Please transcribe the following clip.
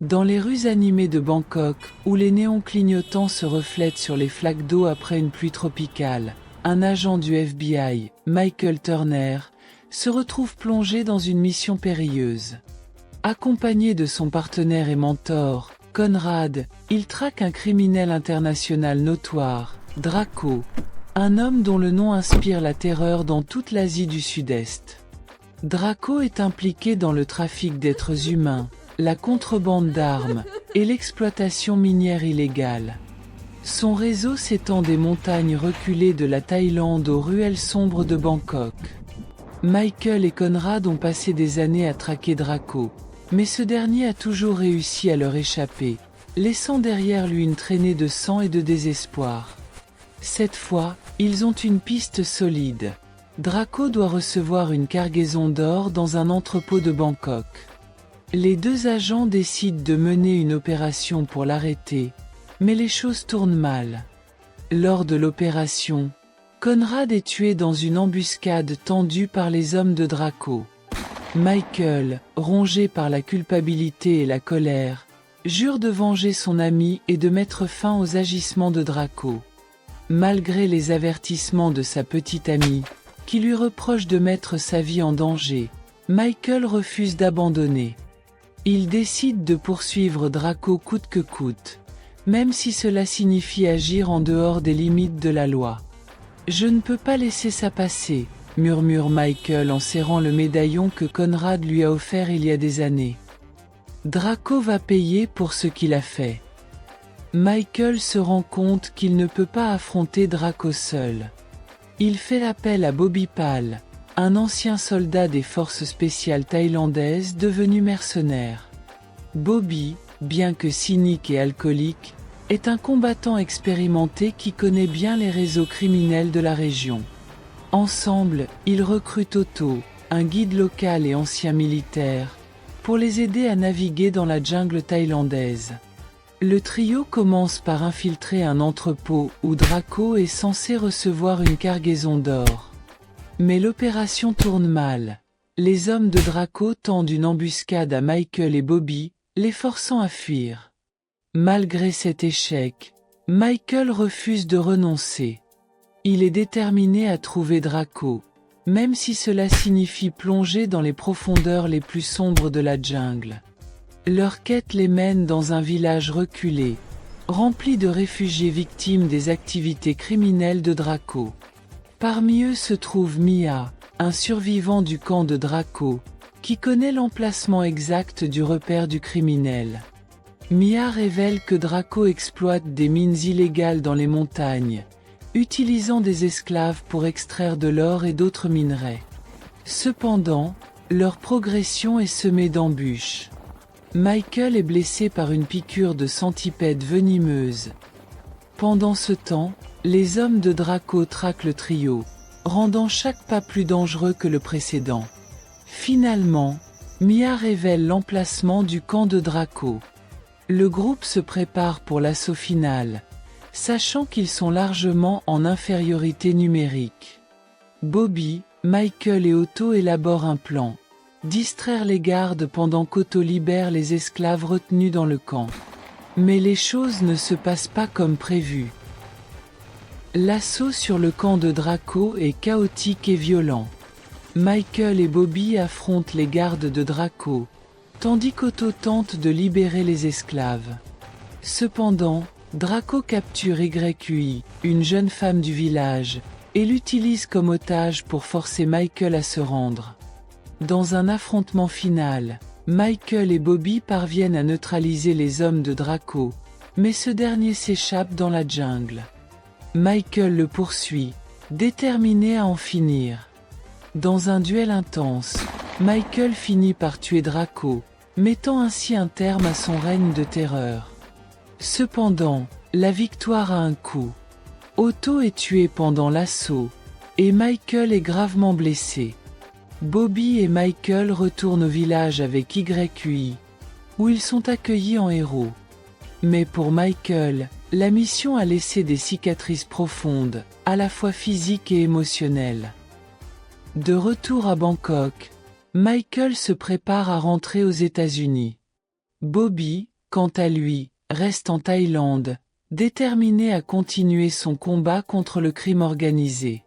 Dans les rues animées de Bangkok, où les néons clignotants se reflètent sur les flaques d'eau après une pluie tropicale, un agent du FBI, Michael Turner, se retrouve plongé dans une mission périlleuse. Accompagné de son partenaire et mentor, Conrad, il traque un criminel international notoire, Draco, un homme dont le nom inspire la terreur dans toute l'Asie du Sud-Est. Draco est impliqué dans le trafic d'êtres humains, la contrebande d'armes et l'exploitation minière illégale. Son réseau s'étend des montagnes reculées de la Thaïlande aux ruelles sombres de Bangkok. Michael et Conrad ont passé des années à traquer Draco, mais ce dernier a toujours réussi à leur échapper, laissant derrière lui une traînée de sang et de désespoir. Cette fois, ils ont une piste solide. Draco doit recevoir une cargaison d'or dans un entrepôt de Bangkok. Les deux agents décident de mener une opération pour l'arrêter, mais les choses tournent mal. Lors de l'opération, Conrad est tué dans une embuscade tendue par les hommes de Draco. Michael, rongé par la culpabilité et la colère, jure de venger son ami et de mettre fin aux agissements de Draco. Malgré les avertissements de sa petite amie, qui lui reproche de mettre sa vie en danger, Michael refuse d'abandonner. Il décide de poursuivre Draco coûte que coûte, même si cela signifie agir en dehors des limites de la loi. « Je ne peux pas laisser ça passer », murmure Michael en serrant le médaillon que Conrad lui a offert il y a des années. Draco va payer pour ce qu'il a fait. Michael se rend compte qu'il ne peut pas affronter Draco seul. Il fait appel à Bobby Pal, un ancien soldat des forces spéciales thaïlandaises devenu mercenaire. Bobby, bien que cynique et alcoolique, est un combattant expérimenté qui connaît bien les réseaux criminels de la région. Ensemble, ils recrutent Otto, un guide local et ancien militaire, pour les aider à naviguer dans la jungle thaïlandaise. Le trio commence par infiltrer un entrepôt où Draco est censé recevoir une cargaison d'or. Mais l'opération tourne mal. Les hommes de Draco tendent une embuscade à Michael et Bobby, les forçant à fuir. Malgré cet échec, Michael refuse de renoncer. Il est déterminé à trouver Draco, même si cela signifie plonger dans les profondeurs les plus sombres de la jungle. Leur quête les mène dans un village reculé, rempli de réfugiés victimes des activités criminelles de Draco. Parmi eux se trouve Mia, un survivant du camp de Draco, qui connaît l'emplacement exact du repère du criminel. Mia révèle que Draco exploite des mines illégales dans les montagnes, utilisant des esclaves pour extraire de l'or et d'autres minerais. Cependant, leur progression est semée d'embûches. Michael est blessé par une piqûre de centipède venimeuse. Pendant ce temps, les hommes de Draco traquent le trio, rendant chaque pas plus dangereux que le précédent. Finalement, Mia révèle l'emplacement du camp de Draco. Le groupe se prépare pour l'assaut final, sachant qu'ils sont largement en infériorité numérique. Bobby, Michael et Otto élaborent un plan. Distraire les gardes pendant qu'Otto libère les esclaves retenus dans le camp. Mais les choses ne se passent pas comme prévu. L'assaut sur le camp de Draco est chaotique et violent. Michael et Bobby affrontent les gardes de Draco, tandis qu'Otto tente de libérer les esclaves. Cependant, Draco capture YQI, une jeune femme du village, et l'utilise comme otage pour forcer Michael à se rendre. Dans un affrontement final, Michael et Bobby parviennent à neutraliser les hommes de Draco, mais ce dernier s'échappe dans la jungle. Michael le poursuit, déterminé à en finir. Dans un duel intense, Michael finit par tuer Draco, mettant ainsi un terme à son règne de terreur. Cependant, la victoire a un coût. Otto est tué pendant l'assaut, et Michael est gravement blessé. Bobby et Michael retournent au village avec YQI, où ils sont accueillis en héros. Mais pour Michael, la mission a laissé des cicatrices profondes, à la fois physiques et émotionnelles. De retour à Bangkok, Michael se prépare à rentrer aux États-Unis. Bobby, quant à lui, reste en Thaïlande, déterminé à continuer son combat contre le crime organisé.